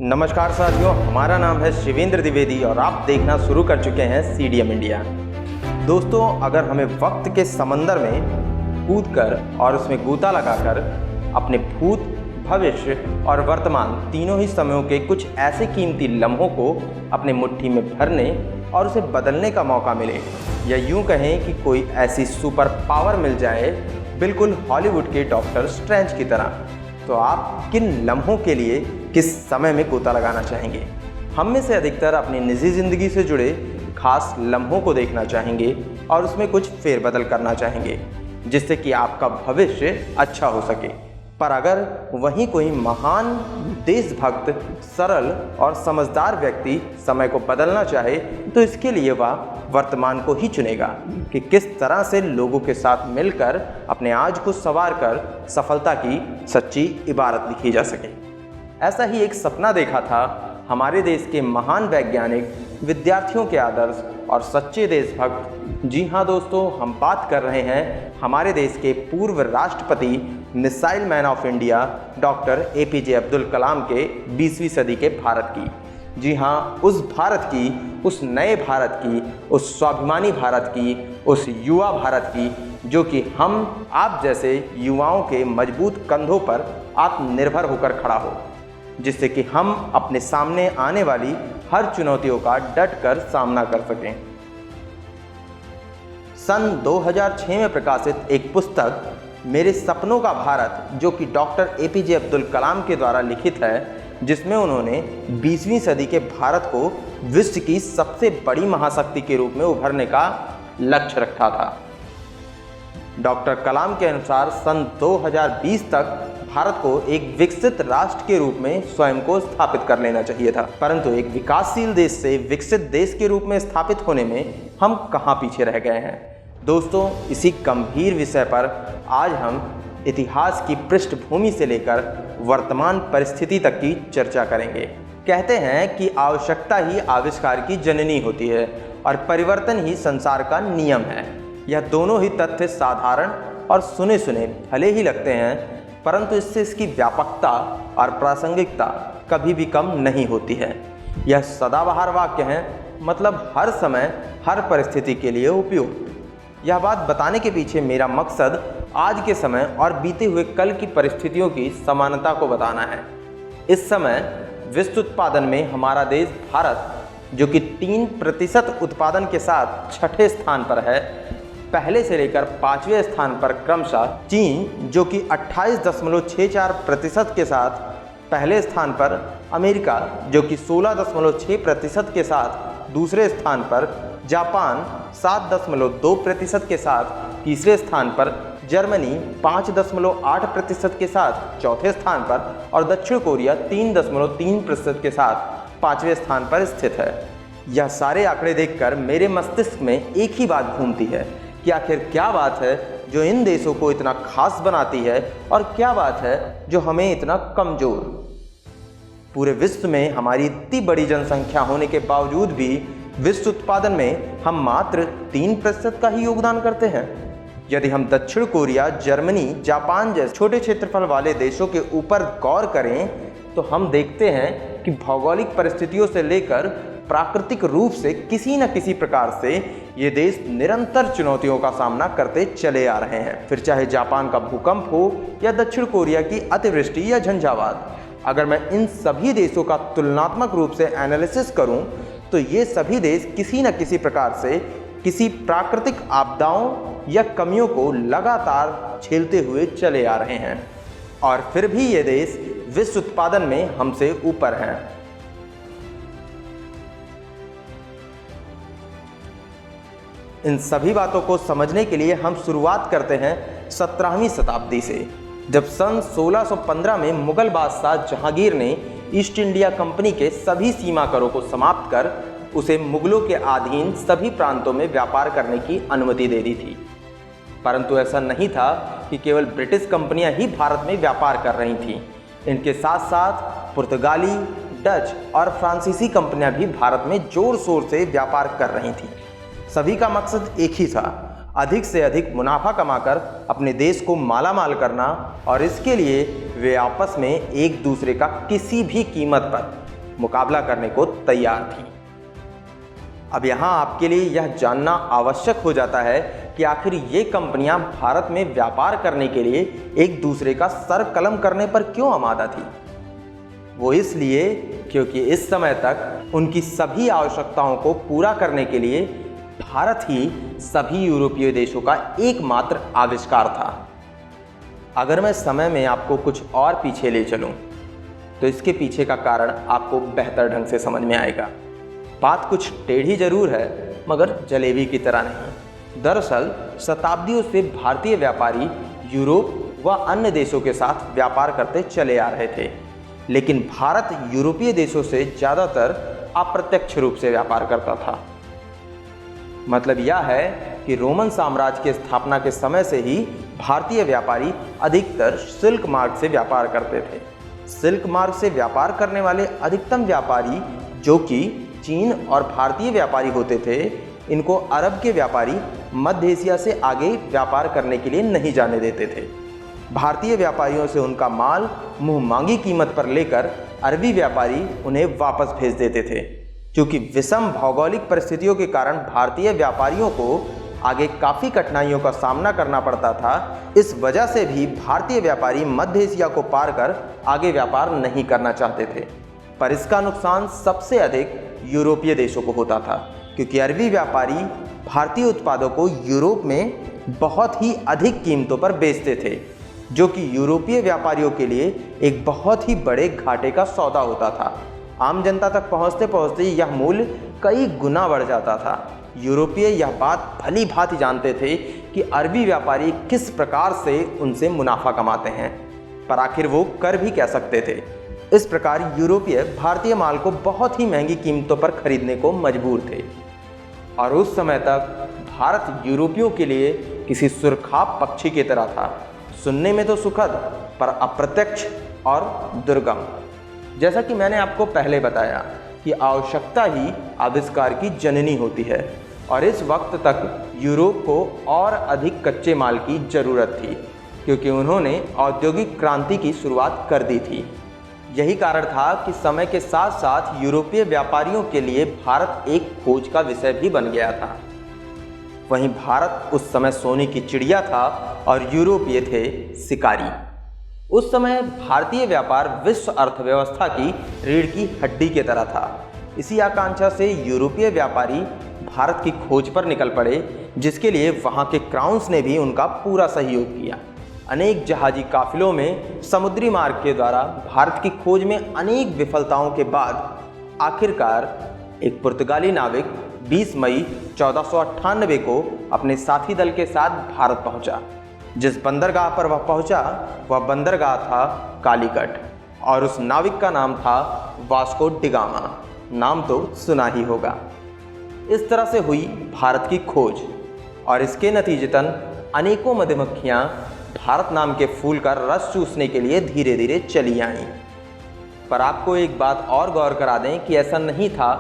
नमस्कार साथियों, हमारा नाम है शिवेंद्र द्विवेदी और आप देखना शुरू कर चुके हैं CDM इंडिया। दोस्तों, अगर हमें वक्त के समंदर में कूदकर और उसमें गोता लगाकर अपने भूत, भविष्य और वर्तमान तीनों ही समयों के कुछ ऐसे कीमती लम्हों को अपने मुट्ठी में भरने और उसे बदलने का मौका मिले, या यूँ कहें कि कोई ऐसी सुपर पावर मिल जाए बिल्कुल हॉलीवुड के डॉक्टर स्ट्रेंज की तरह, तो आप किन लम्हों के लिए किस समय में गोता लगाना चाहेंगे? हम में से अधिकतर अपनी निजी ज़िंदगी से जुड़े खास लम्हों को देखना चाहेंगे और उसमें कुछ फेरबदल करना चाहेंगे, जिससे कि आपका भविष्य अच्छा हो सके। पर अगर वहीं कोई महान देशभक्त, सरल और समझदार व्यक्ति समय को बदलना चाहे, तो इसके लिए वह वर्तमान को ही चुनेगा कि किस तरह से लोगों के साथ मिलकर अपने आज को संवार कर सफलता की सच्ची इबारत लिखी जा सके। ऐसा ही एक सपना देखा था हमारे देश के महान वैज्ञानिक, विद्यार्थियों के आदर्श और सच्चे देशभक्त। जी हाँ दोस्तों, हम बात कर रहे हैं हमारे देश के पूर्व राष्ट्रपति, missile man of India doctor APJ Abdul Kalam के 20वीं सदी के भारत की। जी हाँ, उस भारत की, उस नए भारत की, उस स्वाभिमानी भारत की, उस युवा भारत की, जो कि हम आप जैसे युवाओं के मजबूत कंधों पर आत्मनिर्भर होकर खड़ा हो, जिससे कि हम अपने सामने आने वाली हर चुनौतियों का डट कर सामना कर सकें। सन 2006 में प्रकाशित एक पुस्तक मेरे सपनों का भारत, जो कि डॉक्टर APJ अब्दुल कलाम के द्वारा लिखित है, जिसमें उन्होंने 20वीं सदी के भारत को विश्व की सबसे बड़ी महाशक्ति के रूप में उभरने का लक्ष्य रखा था। डॉक्टर कलाम के अनुसार सन 2020 तक भारत को एक विकसित राष्ट्र के रूप में स्वयं को स्थापित कर लेना चाहिए था, परंतु एक विकासशील देश से विकसित देश के रूप में स्थापित होने में हम कहाँ पीछे रह गए हैं। दोस्तों, इसी गंभीर विषय पर आज हम इतिहास की पृष्ठभूमि से लेकर वर्तमान परिस्थिति तक की चर्चा करेंगे। कहते हैं कि आवश्यकता ही आविष्कार की जननी होती है और परिवर्तन ही संसार का नियम है। यह दोनों ही तथ्य साधारण और सुने सुने भले ही लगते हैं, परंतु इससे इसकी व्यापकता और प्रासंगिकता कभी भी कम नहीं होती है। यह सदाबहार वाक्य है, मतलब हर समय हर परिस्थिति के लिए उपयुक्त। यह बात बताने के पीछे मेरा मकसद आज के समय और बीते हुए कल की परिस्थितियों की समानता को बताना है। इस समय विश्व उत्पादन में हमारा देश भारत, जो कि 3% उत्पादन के साथ छठे स्थान पर है, पहले से लेकर 5वें स्थान पर क्रमशः चीन, जो कि 28.64% के साथ पहले स्थान पर, अमेरिका, जो कि 16.6% के साथ दूसरे स्थान पर, जापान 7.2% के साथ तीसरे स्थान पर, जर्मनी 5.8% के साथ चौथे स्थान पर और दक्षिण कोरिया 3.3% के साथ 5वें स्थान पर स्थित है। यह सारे आंकड़े देखकर मेरे मस्तिष्क में एक ही बात घूमती है कि आखिर क्या बात है जो इन देशों को इतना खास बनाती है और क्या बात है जो हमें इतना कमज़ोर। पूरे विश्व में हमारी इतनी बड़ी जनसंख्या होने के बावजूद भी विश्व उत्पादन में हम मात्र 3% का ही योगदान करते हैं। यदि हम दक्षिण कोरिया, जर्मनी, जापान जैसे छोटे क्षेत्रफल वाले देशों के ऊपर गौर करें, तो हम देखते हैं कि भौगोलिक परिस्थितियों से लेकर प्राकृतिक रूप से किसी न किसी प्रकार से ये देश निरंतर चुनौतियों का सामना करते चले आ रहे हैं। फिर चाहे जापान का भूकंप हो या दक्षिण कोरिया की अतिवृष्टि या झंझावात, अगर मैं इन सभी देशों का तुलनात्मक रूप से एनालिसिस करूं, तो ये सभी देश किसी न किसी प्रकार से किसी प्राकृतिक आपदाओं या कमियों को लगातार झेलते हुए चले आ रहे हैं, और फिर भी ये देश विश्व उत्पादन में हमसे ऊपर हैं। इन सभी बातों को समझने के लिए हम शुरुआत करते हैं 17वीं शताब्दी से, जब सन 1615 में मुगल बादशाह जहांगीर ने ईस्ट इंडिया कंपनी के सभी सीमा करों को समाप्त कर उसे मुगलों के अधीन सभी प्रांतों में व्यापार करने की अनुमति दे दी थी। परंतु ऐसा नहीं था कि केवल ब्रिटिश कंपनियां ही भारत में व्यापार कर रही थीं। इनके साथ साथ पुर्तगाली, डच और फ्रांसीसी कंपनियां भी भारत में जोर शोर से व्यापार कर रही थीं। सभी का मकसद एक ही था, अधिक से अधिक मुनाफा कमाकर अपने देश को मालामाल करना, और इसके लिए वे आपस में एक दूसरे का किसी भी कीमत पर मुकाबला करने को तैयार थीं। अब यहाँ आपके लिए यह जानना आवश्यक हो जाता है कि आखिर ये कंपनियां भारत में व्यापार करने के लिए एक दूसरे का सर कलम करने पर क्यों आमादा थी। वो इसलिए क्योंकि इस समय तक उनकी सभी आवश्यकताओं को पूरा करने के लिए भारत ही सभी यूरोपीय देशों का एकमात्र आविष्कार था। अगर मैं समय में आपको कुछ और पीछे ले चलूं, तो इसके पीछे का कारण आपको बेहतर ढंग से समझ में आएगा। बात कुछ टेढ़ी जरूर है, मगर जलेबी की तरह नहीं। दरअसल शताब्दियों से भारतीय व्यापारी यूरोप व अन्य देशों के साथ व्यापार करते चले आ रहे थे, लेकिन भारत यूरोपीय देशों से ज़्यादातर अप्रत्यक्ष रूप से व्यापार करता था। मतलब यह है कि रोमन साम्राज्य की स्थापना के समय से ही भारतीय व्यापारी अधिकतर सिल्क मार्ग से व्यापार करते थे। सिल्क मार्ग से व्यापार करने वाले अधिकतम व्यापारी, जो कि चीन और भारतीय व्यापारी होते थे, इनको अरब के व्यापारी मध्य एशिया से आगे व्यापार करने के लिए नहीं जाने देते थे। भारतीय व्यापारियों से उनका माल मुंह मांगी कीमत पर लेकर अरबी व्यापारी उन्हें वापस भेज देते थे। क्योंकि विषम भौगोलिक परिस्थितियों के कारण भारतीय व्यापारियों को आगे काफ़ी कठिनाइयों का सामना करना पड़ता था, इस वजह से भी भारतीय व्यापारी मध्य एशिया को पार कर आगे व्यापार नहीं करना चाहते थे। पर इसका नुकसान सबसे अधिक यूरोपीय देशों को होता था, क्योंकि अरबी व्यापारी भारतीय उत्पादों को यूरोप में बहुत ही अधिक कीमतों पर बेचते थे, जो कि यूरोपीय व्यापारियों के लिए एक बहुत ही बड़े घाटे का सौदा होता था। आम जनता तक पहुंचते पहुंचते यह मूल्य कई गुना बढ़ जाता था। यूरोपीय यह बात भली भांति जानते थे कि अरबी व्यापारी किस प्रकार से उनसे मुनाफा कमाते हैं, पर आखिर वो कर भी कह सकते थे। इस प्रकार यूरोपीय भारतीय माल को बहुत ही महंगी कीमतों पर खरीदने को मजबूर थे। और उस समय तक भारत यूरोपियों के लिए किसी सुरखाब पक्षी की तरह था, सुनने में तो सुखद पर अप्रत्यक्ष और दुर्गम। जैसा कि मैंने आपको पहले बताया कि आवश्यकता ही आविष्कार की जननी होती है, और इस वक्त तक यूरोप को और अधिक कच्चे माल की ज़रूरत थी, क्योंकि उन्होंने औद्योगिक क्रांति की शुरुआत कर दी थी। यही कारण था कि समय के साथ साथ यूरोपीय व्यापारियों के लिए भारत एक खोज का विषय भी बन गया था। वहीं भारत उस समय सोने की चिड़िया था और यूरोपीय थे शिकारी। उस समय भारतीय व्यापार विश्व अर्थव्यवस्था की रीढ़ की हड्डी की तरह था। इसी आकांक्षा से यूरोपीय व्यापारी भारत की खोज पर निकल पड़े, जिसके लिए वहाँ के क्राउन्स ने भी उनका पूरा सहयोग किया। अनेक जहाजी काफिलों में समुद्री मार्ग के द्वारा भारत की खोज में अनेक विफलताओं के बाद आखिरकार एक पुर्तगाली नाविक 20 मई 1498 को अपने साथी दल के साथ भारत पहुंचा। जिस बंदरगाह पर वह पहुंचा, वह बंदरगाह था कालीकट, और उस नाविक का नाम था वास्को डिगामा। नाम तो सुना ही होगा। इस तरह से हुई भारत की खोज, और इसके नतीजतन अनेकों मधुमक्खियाँ भारत नाम के फूल का रस चूसने के लिए धीरे धीरे चली आईं। पर आपको एक बात और गौर करा दें कि ऐसा नहीं था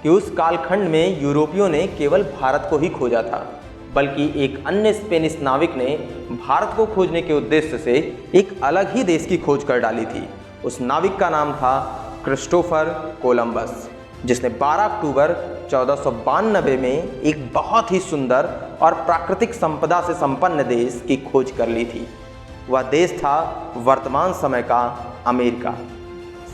कि उस कालखंड में यूरोपियों ने केवल भारत को ही खोजा था, बल्कि एक अन्य स्पेनिश नाविक ने भारत को खोजने के उद्देश्य से एक अलग ही देश की खोज कर डाली थी। उस नाविक का नाम था क्रिस्टोफर कोलंबस, जिसने 12 अक्टूबर 1492 में एक बहुत ही सुंदर और प्राकृतिक संपदा से संपन्न देश की खोज कर ली थी। वह देश था वर्तमान समय का अमेरिका।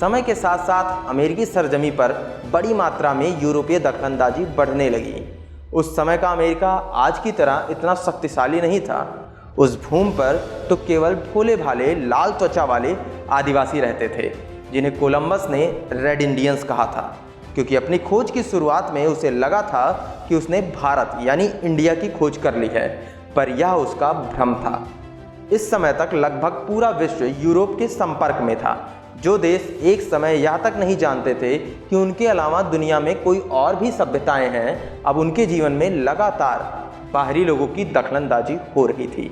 समय के साथ साथ अमेरिकी सरजमी पर बड़ी मात्रा में यूरोपीय दखलंदाजी बढ़ने लगी। उस समय का अमेरिका आज की तरह इतना शक्तिशाली नहीं था। उस भूमि पर तो केवल भोले भाले लाल त्वचा वाले आदिवासी रहते थे, जिन्हें कोलंबस ने रेड इंडियंस कहा था, क्योंकि अपनी खोज की शुरुआत में उसे लगा था कि उसने भारत यानी इंडिया की खोज कर ली है, पर यह उसका भ्रम था। इस समय तक लगभग पूरा विश्व यूरोप के संपर्क में था। जो देश एक समय यह तक नहीं जानते थे कि उनके अलावा दुनिया में कोई और भी सभ्यताएं हैं, अब उनके जीवन में लगातार बाहरी लोगों की दखलंदाजी हो रही थी।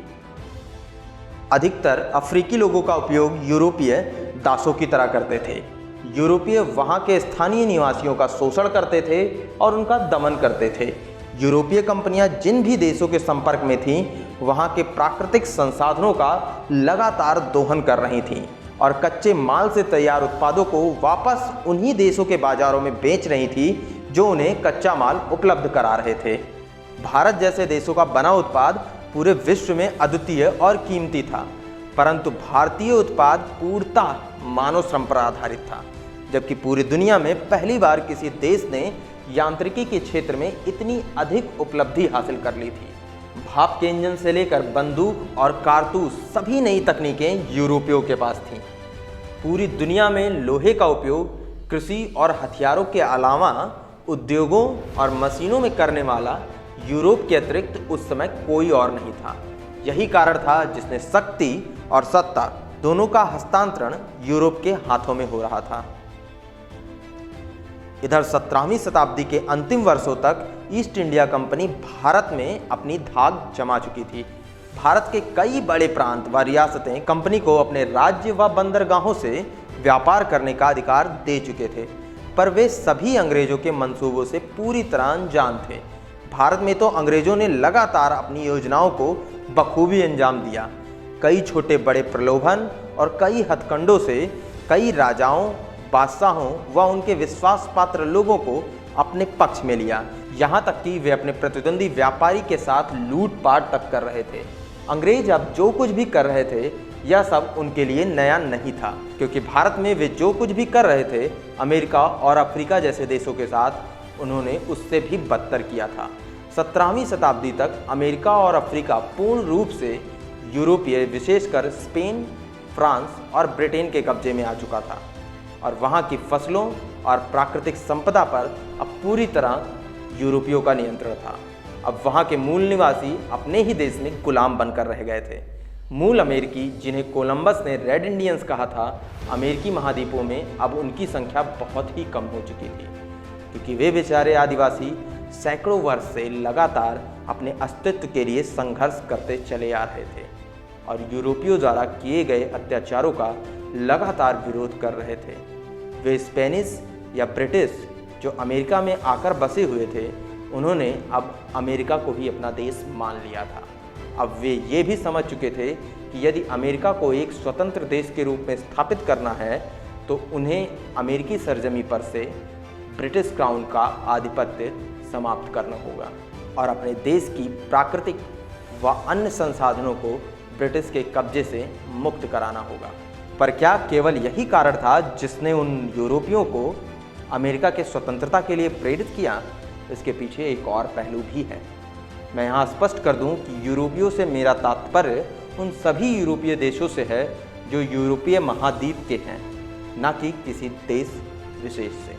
अधिकतर अफ्रीकी लोगों का उपयोग यूरोपीय दासों की तरह करते थे। यूरोपीय वहाँ के स्थानीय निवासियों का शोषण करते थे और उनका दमन करते थे। यूरोपीय कंपनियां जिन भी देशों के संपर्क में थीं, वहाँ के प्राकृतिक संसाधनों का लगातार दोहन कर रही थीं। और कच्चे माल से तैयार उत्पादों को वापस उन्हीं देशों के बाजारों में बेच रही थी जो उन्हें कच्चा माल उपलब्ध करा रहे थे। भारत जैसे देशों का बना उत्पाद पूरे विश्व में अद्वितीय और कीमती था, परंतु भारतीय उत्पाद पूर्णतः मानव श्रम पर आधारित था, जबकि पूरी दुनिया में पहली बार किसी देश ने यांत्रिकी के क्षेत्र में इतनी अधिक उपलब्धि हासिल कर ली थी। भाप के इंजन से लेकर बंदूक और कारतूस सभी नई तकनीकें यूरोपियों के पास थीं। पूरी दुनिया में लोहे का उपयोग कृषि और हथियारों के अलावा उद्योगों और मशीनों में करने वाला यूरोप के अतिरिक्त उस समय कोई और नहीं था। यही कारण था जिसने शक्ति और सत्ता दोनों का हस्तांतरण यूरोप के हाथों में हो रहा था। इधर 17वीं शताब्दी के अंतिम वर्षों तक ईस्ट इंडिया कंपनी भारत में अपनी धाक जमा चुकी थी। भारत के कई बड़े प्रांत व रियासतें कंपनी को अपने राज्य व बंदरगाहों से व्यापार करने का अधिकार दे चुके थे, पर वे सभी अंग्रेजों के मंसूबों से पूरी तरह अनजान थे। भारत में तो अंग्रेजों ने लगातार अपनी योजनाओं को बखूबी अंजाम दिया। कई छोटे बड़े प्रलोभन और कई हथकंडों से कई राजाओं, बादशाहों व उनके विश्वास पात्र लोगों को अपने पक्ष में लिया। यहाँ तक कि वे अपने प्रतिद्वंदी व्यापारी के साथ लूटपाट तक कर रहे थे। अंग्रेज अब जो कुछ भी कर रहे थे यह सब उनके लिए नया नहीं था, क्योंकि भारत में वे जो कुछ भी कर रहे थे अमेरिका और अफ्रीका जैसे देशों के साथ उन्होंने उससे भी बदतर किया था। 17वीं शताब्दी तक अमेरिका और अफ्रीका पूर्ण रूप से यूरोपीय, विशेषकर स्पेन, फ्रांस और ब्रिटेन के कब्जे में आ चुका था और वहाँ की फसलों और प्राकृतिक संपदा पर अब पूरी तरह यूरोपियों का नियंत्रण था। अब वहाँ के मूल निवासी अपने ही देश में गुलाम बनकर रह गए थे। मूल अमेरिकी, जिन्हें कोलंबस ने रेड इंडियंस कहा था, अमेरिकी महाद्वीपों में अब उनकी संख्या बहुत ही कम हो चुकी थी, क्योंकि वे बेचारे आदिवासी सैकड़ों वर्ष से लगातार अपने अस्तित्व के लिए संघर्ष करते चले आ रहे थे और यूरोपियों द्वारा किए गए अत्याचारों का लगातार विरोध कर रहे थे। वे स्पेनिश या ब्रिटिश जो अमेरिका में आकर बसे हुए थे, उन्होंने अब अमेरिका को ही अपना देश मान लिया था। अब वे ये भी समझ चुके थे कि यदि अमेरिका को एक स्वतंत्र देश के रूप में स्थापित करना है तो उन्हें अमेरिकी सरजमी पर से ब्रिटिश क्राउन का आधिपत्य समाप्त करना होगा और अपने देश की प्राकृतिक व अन्य संसाधनों को ब्रिटिश के कब्जे से मुक्त कराना होगा। पर क्या केवल यही कारण था जिसने उन यूरोपियों को अमेरिका के स्वतंत्रता के लिए प्रेरित किया? इसके पीछे एक और पहलू भी है। मैं यहाँ स्पष्ट कर दूं कि यूरोपियों से मेरा तात्पर्य उन सभी यूरोपीय देशों से है जो यूरोपीय महाद्वीप के हैं, न कि किसी देश विशेष से।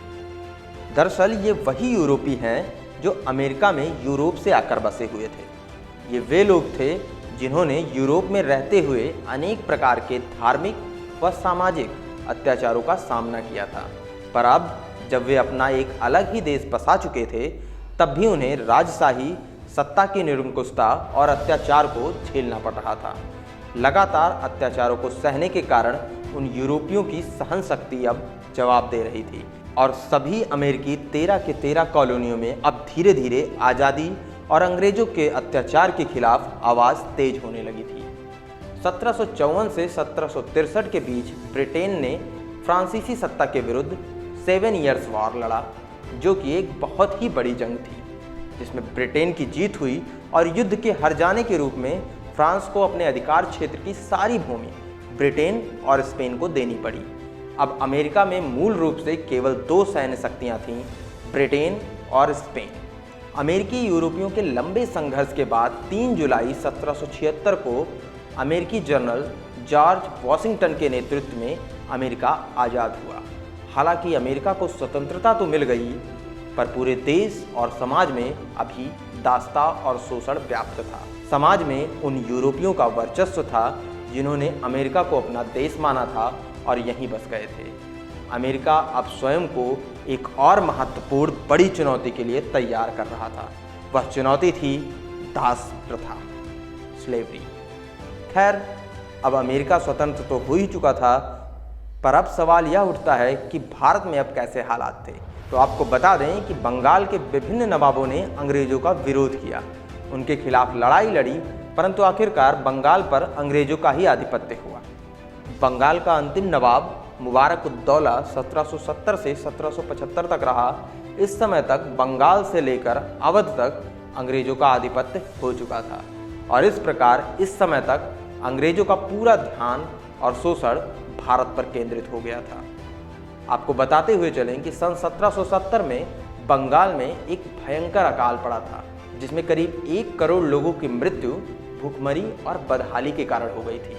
दरअसल ये वही यूरोपी हैं जो अमेरिका में यूरोप से आकर बसे हुए थे। ये वे लोग थे जिन्होंने यूरोप में रहते हुए अनेक प्रकार के धार्मिक व सामाजिक अत्याचारों का सामना किया था, पर अब जब वे अपना एक अलग ही देश बसा चुके थे तब भी उन्हें राजशाही सत्ता की निरंकुशता और अत्याचार को झेलना पड़ रहा था। लगातार अत्याचारों को सहने के कारण उन यूरोपियों की सहन शक्ति अब जवाब दे रही थी और सभी अमेरिकी 13 के 13 कॉलोनियों में अब धीरे धीरे आज़ादी और अंग्रेजों के अत्याचार के खिलाफ आवाज़ तेज होने लगी थी। 1754 से 1763 के बीच ब्रिटेन ने फ्रांसीसी सत्ता के विरुद्ध 7 ईयर्स वॉर लड़ा, जो कि एक बहुत ही बड़ी जंग थी जिसमें ब्रिटेन की जीत हुई और युद्ध के हार जाने के रूप में फ्रांस को अपने अधिकार क्षेत्र की सारी भूमि ब्रिटेन और स्पेन को देनी पड़ी। अब अमेरिका में मूल रूप से केवल 2 सैन्य शक्तियाँ थीं, ब्रिटेन और स्पेन। अमेरिकी यूरोपियों के लंबे संघर्ष के बाद 3 जुलाई 1776 को अमेरिकी जनरल जॉर्ज वाशिंगटन के नेतृत्व में अमेरिका आज़ाद हुआ। हालांकि अमेरिका को स्वतंत्रता तो मिल गई, पर पूरे देश और समाज में अभी दास्ता और शोषण व्याप्त था। समाज में उन यूरोपियों का वर्चस्व था जिन्होंने अमेरिका को अपना देश माना था और यहीं बस गए थे। अमेरिका अब स्वयं को एक और महत्वपूर्ण बड़ी चुनौती के लिए तैयार कर रहा था। वह चुनौती थी दास प्रथा, स्लेवरी। खैर, अब अमेरिका स्वतंत्र तो हो ही चुका था, पर अब सवाल यह उठता है कि भारत में अब कैसे हालात थे। तो आपको बता दें कि बंगाल के विभिन्न नवाबों ने अंग्रेजों का विरोध किया, उनके खिलाफ लड़ाई लड़ी, परंतु आखिरकार बंगाल पर अंग्रेजों का ही आधिपत्य हुआ। बंगाल का अंतिम नवाब मुबारक-उद-दौला 1770 से 1775 तक रहा। इस समय तक बंगाल से लेकर अवध तक अंग्रेजों का आधिपत्य हो चुका था और इस प्रकार इस समय तक अंग्रेजों का पूरा ध्यान और शोषण भारत पर केंद्रित हो गया था। आपको बताते हुए चलें कि सन 1770 में बंगाल में एक भयंकर अकाल पड़ा था, जिसमें करीब 1 करोड़ लोगों की मृत्यु भूखमरी और बदहाली के कारण हो गई थी,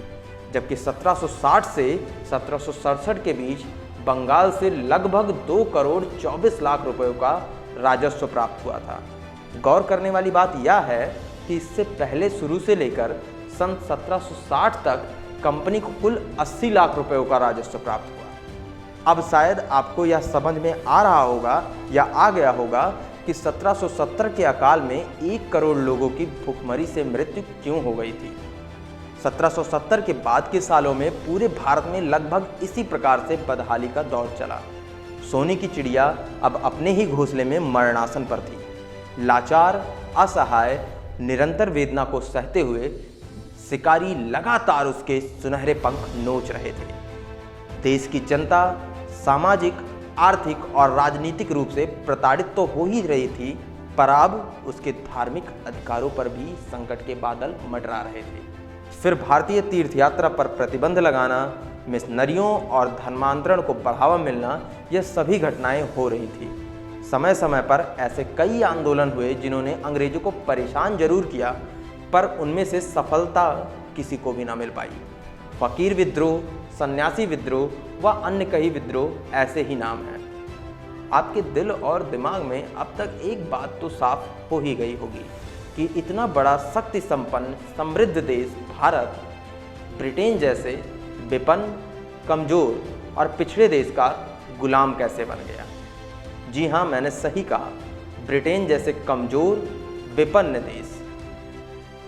जबकि 1760 से 1767 के बीच बंगाल से लगभग 2 करोड़ 24 लाख रुपयों का राजस्व प्राप्त हुआ था। गौर करने वाली बात यह है कि इससे पहले शुरू से लेकर सन 1760 तक कंपनी को कुल 80 लाख रुपयों का राजस्व प्राप्त हुआ। अब शायद आपको यह समझ में आ रहा होगा या आ गया होगा कि 1770 के अकाल में 1 करोड़ लोगों की भूखमरी से मृत्यु क्यों हो गई थी। 1770 के बाद के सालों में पूरे भारत में लगभग इसी प्रकार से बदहाली का दौर चला। सोने की चिड़िया अब अपने ही घोंसले में मरणासन पर थी। लाचार, असहाय, निरंतर वेदना को सहते हुए शिकारी लगातार उसके सुनहरे पंख नोच रहे थे। देश की जनता सामाजिक, आर्थिक और राजनीतिक रूप से प्रताड़ित तो हो ही रही थी, पर अब उसके धार्मिक अधिकारों पर भी संकट के बादल मंडरा रहे थे। फिर भारतीय तीर्थ यात्रा पर प्रतिबंध लगाना, मिशनरियों और धर्मांतरण को बढ़ावा मिलना, यह सभी घटनाएं हो रही थी। समय समय पर ऐसे कई आंदोलन हुए जिन्होंने अंग्रेजों को परेशान जरूर किया, पर उनमें से सफलता किसी को भी ना मिल पाई। फकीर विद्रोह, सन्यासी विद्रोह व अन्य कई विद्रोह ऐसे ही नाम हैं। आपके दिल और दिमाग में अब तक एक बात तो साफ हो ही गई होगी कि इतना बड़ा शक्ति संपन्न समृद्ध देश भारत ब्रिटेन जैसे विपन्न, कमजोर और पिछड़े देश का गुलाम कैसे बन गया। जी हाँ, मैंने सही कहा, ब्रिटेन जैसे कमजोर विपन्न देश।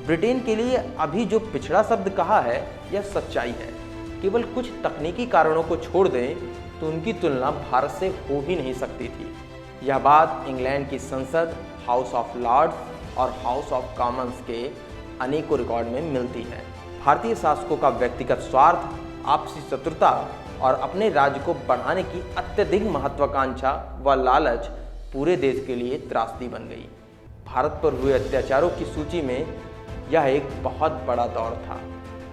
ब्रिटेन के लिए अभी जो पिछड़ा शब्द कहा है यह सच्चाई है। केवल कुछ तकनीकी कारणों को छोड़ दें तो उनकी तुलना भारत से हो ही नहीं सकती थी। यह बात इंग्लैंड की संसद, हाउस ऑफ लॉर्ड्स और हाउस ऑफ कॉमन्स के अनेकों रिकॉर्ड में मिलती है। भारतीय शासकों का व्यक्तिगत स्वार्थ, आपसी शत्रुता और अपने राज्य को बढ़ाने की अत्यधिक महत्वाकांक्षा व लालच पूरे देश के लिए त्रासदी बन गई। भारत पर हुए अत्याचारों की सूची में यह एक बहुत बड़ा दौर था।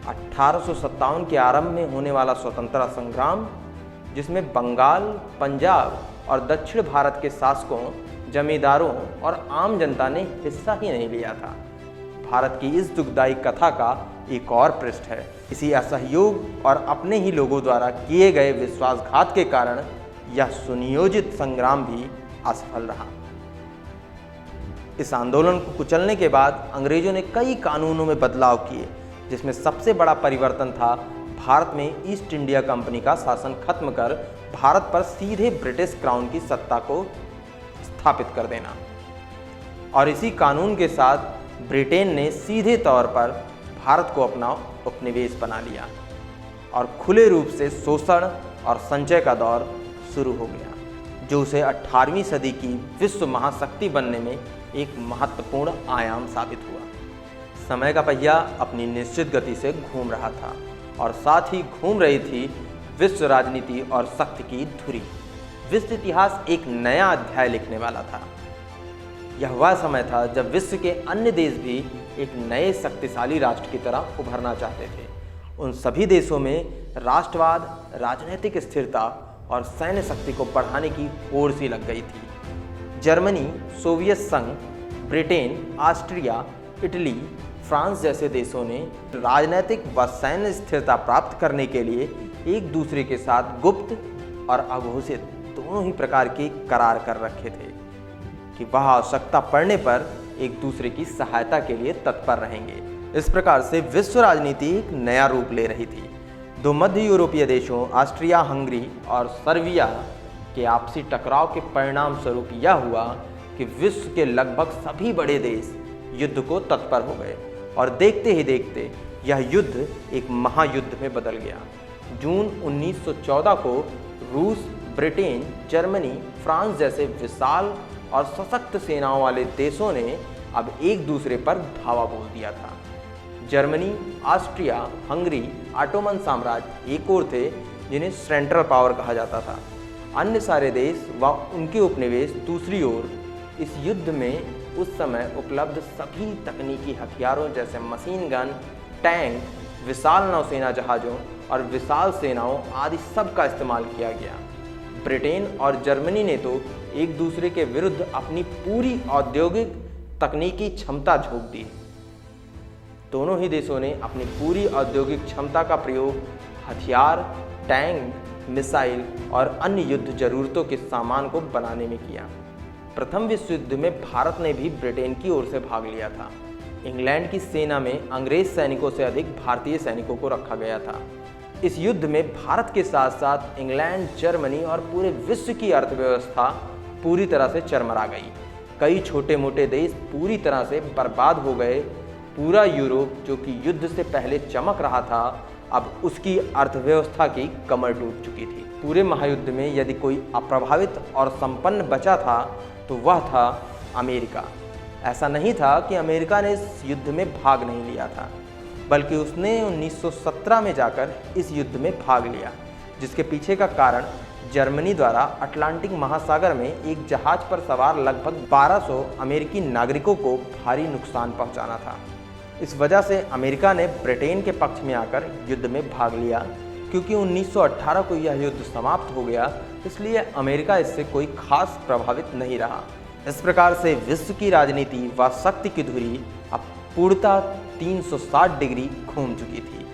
1857 के आरंभ में होने वाला स्वतंत्रता संग्राम, जिसमें बंगाल, पंजाब और दक्षिण भारत के शासकों, जमींदारों और आम जनता ने हिस्सा ही नहीं लिया था, भारत की इस दुखदायी कथा का एक और पृष्ठ है। इसी असहयोग और अपने ही लोगों द्वारा किए गए विश्वासघात के कारण यह सुनियोजित संग्राम भी असफल रहा। इस आंदोलन को कुचलने के बाद अंग्रेजों ने कई कानूनों में बदलाव किए, जिसमें सबसे बड़ा परिवर्तन था भारत में ईस्ट इंडिया कंपनी का शासन खत्म कर भारत पर सीधे ब्रिटिश क्राउन की सत्ता को स्थापित कर देना। और इसी कानून के साथ ब्रिटेन ने सीधे तौर पर भारत को अपना उपनिवेश बना लिया और खुले रूप से शोषण और संचय का दौर शुरू हो गया, जो उसे 18वीं सदी की विश्व महाशक्ति बनने में एक महत्वपूर्ण आयाम साबित हुआ। समय का पहिया अपनी निश्चित गति से घूम रहा था और साथ ही घूम रही थी विश्व राजनीति और शक्ति की धुरी। विश्व इतिहास एक नया अध्याय लिखने वाला था। यह वह समय था जब विश्व के अन्य देश भी एक नए शक्तिशाली राष्ट्र की तरह उभरना चाहते थे। उन सभी देशों में राष्ट्रवाद, राजनीतिक स्थिरता और सैन्य शक्ति को बढ़ाने की होड़ सी लग गई थी। जर्मनी, सोवियत संघ, ब्रिटेन, ऑस्ट्रिया, इटली, फ्रांस जैसे देशों ने राजनीतिक व सैन्य स्थिरता प्राप्त करने के लिए एक दूसरे के साथ गुप्त और अघोषित दोनों ही प्रकार के करार कर रखे थे कि वह आवश्यकता पड़ने पर एक दूसरे की सहायता के लिए तत्पर रहेंगे। इस प्रकार से विश्व राजनीति एक नया रूप ले रही थी। दो मध्य यूरोपीय देशों ऑस्ट्रिया हंगरी और सर्बिया के आपसी टकराव के परिणाम स्वरूप यह हुआ कि विश्व के लगभग सभी बड़े देश युद्ध को तत्पर हो गए और देखते ही देखते यह युद्ध एक महायुद्ध में बदल गया। जून 1914 को रूस, ब्रिटेन, जर्मनी, फ्रांस जैसे विशाल और सशक्त सेनाओं वाले देशों ने अब एक दूसरे पर धावा बोल दिया था। जर्मनी, ऑस्ट्रिया, हंगरी, ऑटोमन साम्राज्य एक और थे जिन्हें सेंट्रल पावर कहा जाता था। अन्य सारे देश व उनके उपनिवेश दूसरी ओर। इस युद्ध में उस समय उपलब्ध सभी तकनीकी हथियारों जैसे मशीन गन, टैंक, विशाल नौसेना जहाज़ों और विशाल सेनाओं आदि सब का इस्तेमाल किया गया। ब्रिटेन और जर्मनी ने तो एक दूसरे के विरुद्ध अपनी पूरी औद्योगिक तकनीकी क्षमता झोंक दी। दोनों ही देशों ने अपनी पूरी औद्योगिक क्षमता का प्रयोग हथियार, टैंक, मिसाइल और अन्य युद्ध जरूरतों के सामान को बनाने में किया। प्रथम विश्व युद्ध में भारत ने भी ब्रिटेन की ओर से भाग लिया था। इंग्लैंड की सेना में अंग्रेज सैनिकों से अधिक भारतीय सैनिकों को रखा गया था। इस युद्ध में भारत के साथ साथ इंग्लैंड, जर्मनी और पूरे विश्व की अर्थव्यवस्था पूरी तरह से चरमरा गई। कई छोटे मोटे देश पूरी तरह से बर्बाद हो गए। पूरा यूरोप, जो कि युद्ध से पहले चमक रहा था, अब उसकी अर्थव्यवस्था की कमर टूट चुकी थी। पूरे महायुद्ध में यदि कोई अप्रभावित और संपन्न बचा था तो वह था अमेरिका। ऐसा नहीं था कि अमेरिका ने इस युद्ध में भाग नहीं लिया था, बल्कि उसने 1917 में जाकर इस युद्ध में भाग लिया, जिसके पीछे का कारण जर्मनी द्वारा अटलांटिक महासागर में एक जहाज पर सवार लगभग 1200 अमेरिकी नागरिकों को भारी नुकसान पहुंचाना था। इस वजह से अमेरिका ने ब्रिटेन के पक्ष में आकर युद्ध में भाग लिया। क्योंकि 1918 को यह युद्ध समाप्त हो गया, इसलिए अमेरिका इससे कोई खास प्रभावित नहीं रहा। इस प्रकार से विश्व की राजनीति व शक्ति की धुरी अब पूर्णतः 360 डिग्री घूम चुकी थी।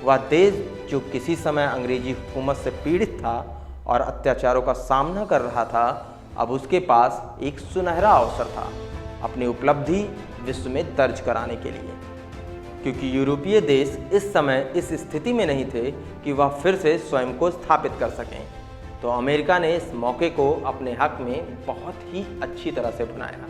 वह देश जो किसी समय अंग्रेजी हुकूमत से पीड़ित था और अत्याचारों का सामना कर रहा था, अब उसके पास एक सुनहरा अवसर था अपनी उपलब्धि विश्व में दर्ज कराने के लिए। क्योंकि यूरोपीय देश इस समय इस स्थिति में नहीं थे कि वह फिर से स्वयं को स्थापित कर सकें, तो अमेरिका ने इस मौके को अपने हक में बहुत ही अच्छी तरह से बनाया।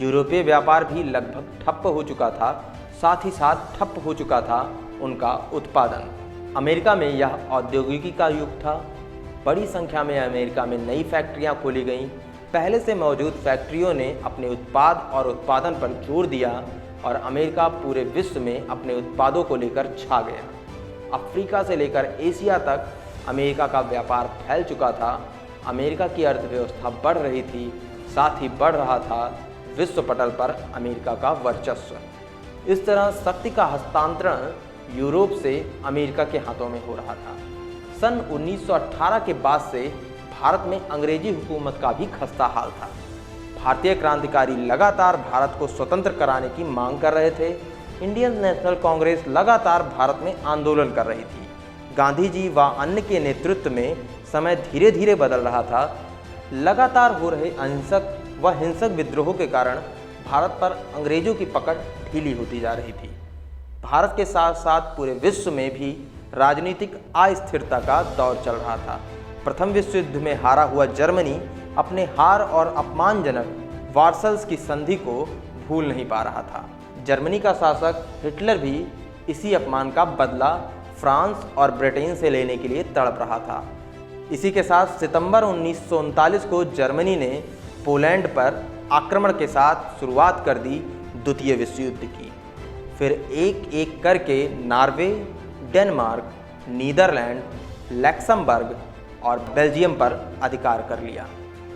यूरोपीय व्यापार भी लगभग ठप्प हो चुका था, साथ ही साथ ठप्प हो चुका था उनका उत्पादन। अमेरिका में यह औद्योगिकी का युग था। बड़ी संख्या में अमेरिका में नई फैक्ट्रियां खोली गईं। पहले से मौजूद फैक्ट्रियों ने अपने उत्पाद और उत्पादन पर जोर दिया और अमेरिका पूरे विश्व में अपने उत्पादों को लेकर छा गया। अफ्रीका से लेकर एशिया तक अमेरिका का व्यापार फैल चुका था। अमेरिका की अर्थव्यवस्था बढ़ रही थी, साथ ही बढ़ रहा था विश्व पटल पर अमेरिका का वर्चस्व। इस तरह शक्ति का हस्तांतरण यूरोप से अमेरिका के हाथों में हो रहा था। सन 1918 के बाद से भारत में अंग्रेजी हुकूमत का भी खस्ता हाल था। भारतीय क्रांतिकारी लगातार भारत को स्वतंत्र कराने की मांग कर रहे थे। इंडियन नेशनल कांग्रेस लगातार भारत में आंदोलन कर रही थी। गांधी जी व अन्य के नेतृत्व में समय धीरे धीरे बदल रहा था। लगातार हो रहे अहिंसक व हिंसक विद्रोहों के कारण भारत पर अंग्रेजों की पकड़ ढीली होती जा रही थी। भारत के साथ साथ पूरे विश्व में भी राजनीतिक अस्थिरता का दौर चल रहा था। प्रथम विश्व युद्ध में हारा हुआ जर्मनी अपने हार और अपमानजनक वार्सल्स की संधि को भूल नहीं पा रहा था। जर्मनी का शासक हिटलर भी इसी अपमान का बदला फ्रांस और ब्रिटेन से लेने के लिए तड़प रहा था। इसी के साथ सितंबर 1939 को जर्मनी ने पोलैंड पर आक्रमण के साथ शुरुआत कर दी द्वितीय विश्व युद्ध की। फिर एक एक करके नॉर्वे, डेनमार्क, नीदरलैंड, लक्समबर्ग और बेल्जियम पर अधिकार कर लिया।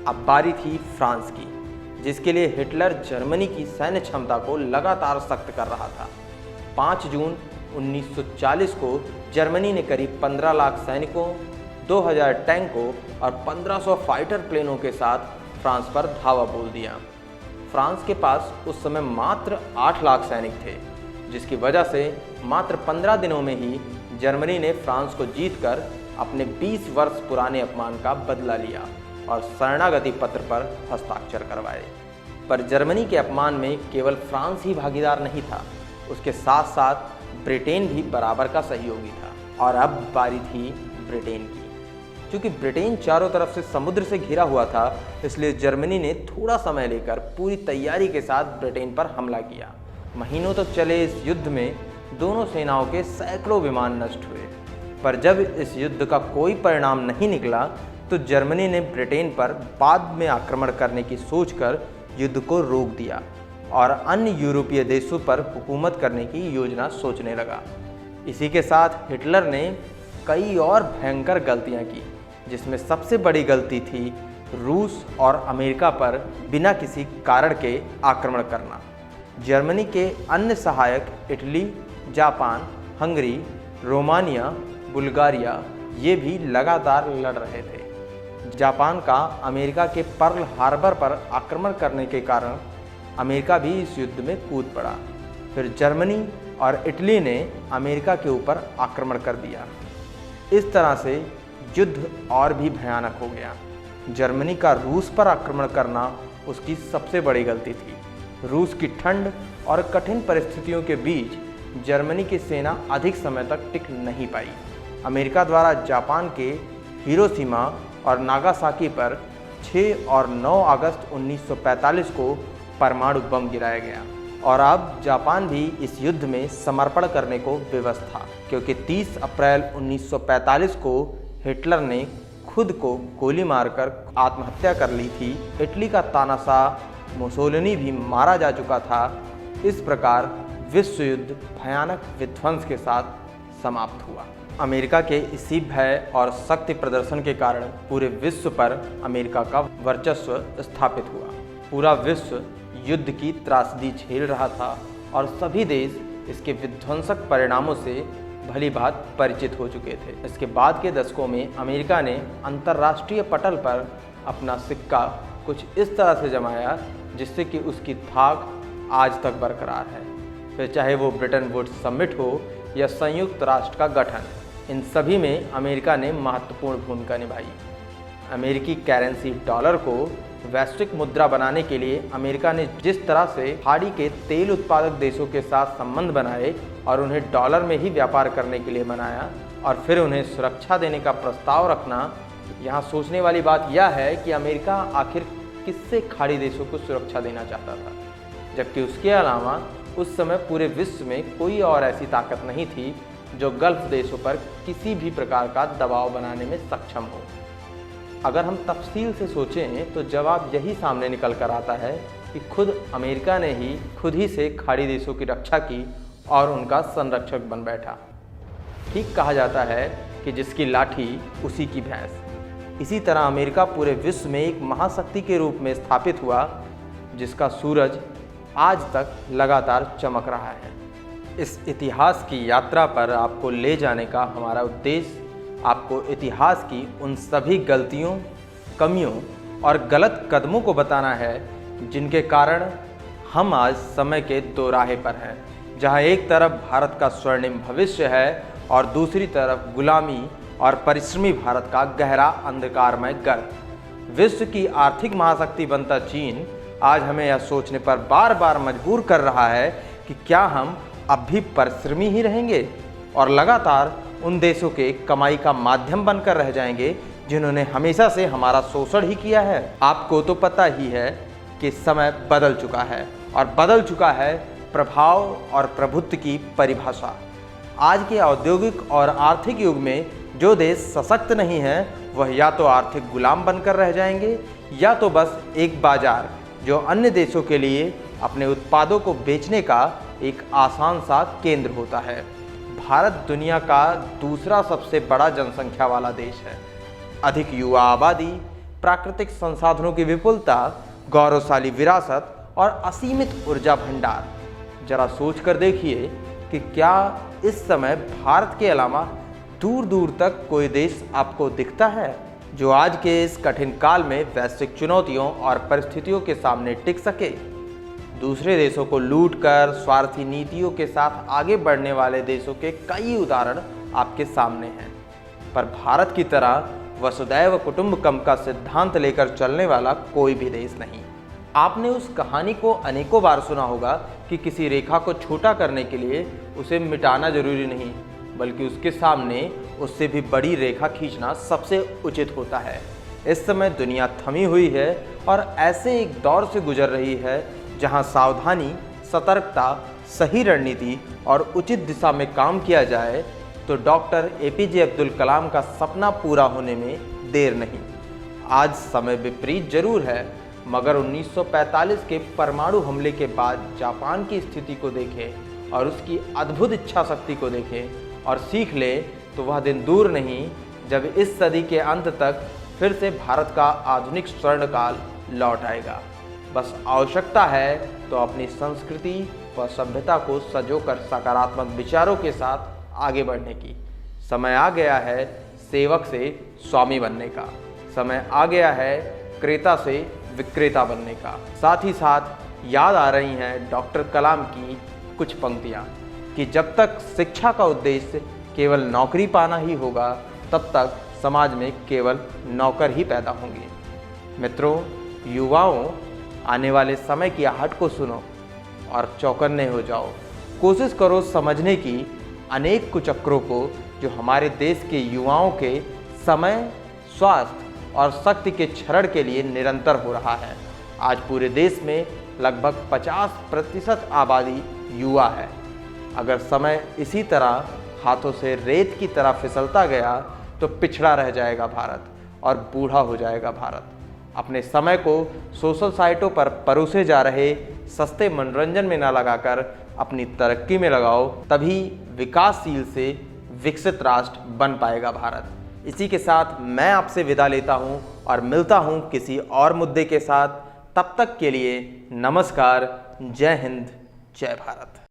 अब बारी थी फ्रांस की, जिसके लिए हिटलर जर्मनी की सैन्य क्षमता को लगातार सख्त कर रहा था। 5 जून 1940 को जर्मनी ने करीब 15 लाख सैनिकों, 2000 टैंकों और 1500 फाइटर प्लेनों के साथ फ्रांस पर धावा बोल दिया। फ्रांस के पास उस समय मात्र 8 लाख सैनिक थे, जिसकी वजह से मात्र 15 दिनों में ही जर्मनी ने फ्रांस को जीतकर अपने 20 वर्ष पुराने अपमान का बदला लिया और शरणागति पत्र पर हस्ताक्षर करवाए। पर जर्मनी के अपमान में केवल फ्रांस ही भागीदार नहीं था, उसके साथ साथ ब्रिटेन भी बराबर का सहयोगी था। और अब बारी थी ब्रिटेन की। क्योंकि ब्रिटेन चारों तरफ से समुद्र से घिरा हुआ था, इसलिए जर्मनी ने थोड़ा समय लेकर पूरी तैयारी के साथ ब्रिटेन पर हमला किया। महीनों तक चले इस युद्ध में दोनों सेनाओं के सैकड़ों विमान नष्ट हुए। पर जब इस युद्ध का कोई परिणाम नहीं निकला, तो जर्मनी ने ब्रिटेन पर बाद में आक्रमण करने की सोचकर युद्ध को रोक दिया। और अन्य यूरोपीय देशों पर हुकूमत करने की योजना सोचने लगा। इसी के साथ हिटलर ने कई और भयंकर गलतियां की, जिसमें सबसे बड़ी गलती थी रूस और अमेरिका पर बिना किसी कारण के आक्रमण करना। जर्मनी के अन्य सहायक Italy, Japan, Hungary, Romania, Bulgaria ये भी लगातार लड़ रहे थे। जापान का अमेरिका के पर्ल हार्बर पर आक्रमण करने के कारण अमेरिका भी इस युद्ध में कूद पड़ा। फिर जर्मनी और इटली ने अमेरिका के ऊपर आक्रमण कर दिया। इस तरह से युद्ध और भी भयानक हो गया। जर्मनी का रूस पर आक्रमण करना उसकी सबसे बड़ी गलती थी। रूस की ठंड और कठिन परिस्थितियों के बीच जर्मनी की सेना अधिक समय तक टिक नहीं पाई। अमेरिका द्वारा जापान के हिरोशिमा और नागासाकी पर 6 और 9 अगस्त 1945 को परमाणु बम गिराया गया और अब जापान भी इस युद्ध में समर्पण करने को विवश था, क्योंकि 30 अप्रैल 1945 को हिटलर ने खुद को गोली मारकर आत्महत्या कर ली थी। इटली का तानाशाह मुसोलिनी भी मारा जा चुका था। इस प्रकार विश्व युद्ध भयानक विध्वंस के साथ समाप्त हुआ। अमेरिका के इसी भय और शक्ति प्रदर्शन के कारण पूरे विश्व पर अमेरिका का वर्चस्व स्थापित हुआ। पूरा विश्व युद्ध की त्रासदी झेल रहा था और सभी देश इसके विध्वंसक परिणामों से भली भांति परिचित हो चुके थे। इसके बाद के दशकों में अमेरिका ने अंतर्राष्ट्रीय पटल पर अपना सिक्का कुछ इस तरह से जमाया जिससे कि उसकी धाक आज तक बरकरार है। फिर चाहे वो ब्रिटेन वुड्स समिट हो या संयुक्त राष्ट्र का गठन, इन सभी में अमेरिका ने महत्वपूर्ण भूमिका निभाई। अमेरिकी करेंसी डॉलर को वैश्विक मुद्रा बनाने के लिए अमेरिका ने जिस तरह से खाड़ी के तेल उत्पादक देशों के साथ संबंध बनाए और उन्हें डॉलर में ही व्यापार करने के लिए बनाया और फिर उन्हें सुरक्षा देने का प्रस्ताव रखना, यहाँ सोचने वाली बात यह है कि अमेरिका आखिर किससे खाड़ी देशों को सुरक्षा देना चाहता था, जबकि उसके अलावा उस समय पूरे विश्व में कोई और ऐसी ताकत नहीं थी जो गल्फ देशों पर किसी भी प्रकार का दबाव बनाने में सक्षम हो। अगर हम तफसील से सोचें तो जवाब यही सामने निकल कर आता है कि खुद अमेरिका ने ही खुद ही से खाड़ी देशों की रक्षा की और उनका संरक्षक बन बैठा। ठीक कहा जाता है कि जिसकी लाठी उसी की भैंस। इसी तरह अमेरिका पूरे विश्व में एक महाशक्ति के रूप में स्थापित हुआ, जिसका सूरज आज तक लगातार चमक रहा है। इस इतिहास की यात्रा पर आपको ले जाने का हमारा उद्देश्य आपको इतिहास की उन सभी गलतियों, कमियों और गलत कदमों को बताना है जिनके कारण हम आज समय के दोराहे पर हैं, जहां एक तरफ भारत का स्वर्णिम भविष्य है और दूसरी तरफ गुलामी और परिश्रमी भारत का गहरा अंधकारमय गर्भ। विश्व की आर्थिक महाशक्ति बनता चीन आज हमें यह सोचने पर बार बार मजबूर कर रहा है कि क्या हम अब भी परिश्रमी ही रहेंगे और लगातार उन देशों के कमाई का माध्यम बनकर रह जाएंगे जिन्होंने हमेशा से हमारा शोषण ही किया है। आपको तो पता ही है कि समय बदल चुका है और बदल चुका है प्रभाव और प्रभुत्व की परिभाषा। आज के औद्योगिक और आर्थिक युग में जो देश सशक्त नहीं है वह या तो आर्थिक गुलाम बनकर रह जाएंगे या तो बस एक बाजार जो अन्य देशों के लिए अपने उत्पादों को बेचने का एक आसान सा केंद्र होता है। भारत दुनिया का दूसरा सबसे बड़ा जनसंख्या वाला देश है। अधिक युवा आबादी, प्राकृतिक संसाधनों की विपुलता, गौरवशाली विरासत और असीमित ऊर्जा भंडार। जरा सोच कर देखिए कि क्या इस समय भारत के अलावा दूर दूर तक कोई देश आपको दिखता है जो आज के इस कठिन काल में वैश्विक चुनौतियों और परिस्थितियों के सामने टिक सके। दूसरे देशों को लूटकर स्वार्थी नीतियों के साथ आगे बढ़ने वाले देशों के कई उदाहरण आपके सामने हैं, पर भारत की तरह वसुदैव कुटुंबकम का सिद्धांत लेकर चलने वाला कोई भी देश नहीं। आपने उस कहानी को अनेकों बार सुना होगा कि किसी रेखा को छोटा करने के लिए उसे मिटाना जरूरी नहीं, बल्कि उसके सामने उससे भी बड़ी रेखा खींचना सबसे उचित होता है। इस समय दुनिया थमी हुई है और ऐसे एक दौर से गुजर रही है जहां सावधानी, सतर्कता, सही रणनीति और उचित दिशा में काम किया जाए तो डॉक्टर एपीजे अब्दुल कलाम का सपना पूरा होने में देर नहीं। आज समय विपरीत जरूर है, मगर 1945 के परमाणु हमले के बाद जापान की स्थिति को देखें और उसकी अद्भुत इच्छा शक्ति को देखें और सीख ले तो वह दिन दूर नहीं जब इस सदी के अंत तक फिर से भारत का आधुनिक स्वर्णकाल लौट आएगा। बस आवश्यकता है तो अपनी संस्कृति व सभ्यता को संजोकर सकारात्मक विचारों के साथ आगे बढ़ने की। समय आ गया है सेवक से स्वामी बनने का। समय आ गया है क्रेता से विक्रेता बनने का। साथ ही साथ याद आ रही हैं डॉक्टर कलाम की कुछ पंक्तियाँ कि जब तक शिक्षा का उद्देश्य केवल नौकरी पाना ही होगा तब तक समाज में केवल नौकर ही पैदा होंगे। मित्रों, युवाओं, आने वाले समय की आहट को सुनो और चौकन्ने हो जाओ। कोशिश करो समझने की अनेक कुचक्रों को जो हमारे देश के युवाओं के समय, स्वास्थ्य और शक्ति के क्षरण के लिए निरंतर हो रहा है। आज पूरे देश में लगभग 50% आबादी युवा है। अगर समय इसी तरह हाथों से रेत की तरह फिसलता गया तो पिछड़ा रह जाएगा भारत और बूढ़ा हो जाएगा भारत। अपने समय को सोशल साइटों पर परोसे जा रहे सस्ते मनोरंजन में न लगाकर अपनी तरक्की में लगाओ, तभी विकासशील से विकसित राष्ट्र बन पाएगा भारत। इसी के साथ मैं आपसे विदा लेता हूं और मिलता हूं किसी और मुद्दे के साथ। तब तक के लिए नमस्कार, जय हिंद, जय भारत।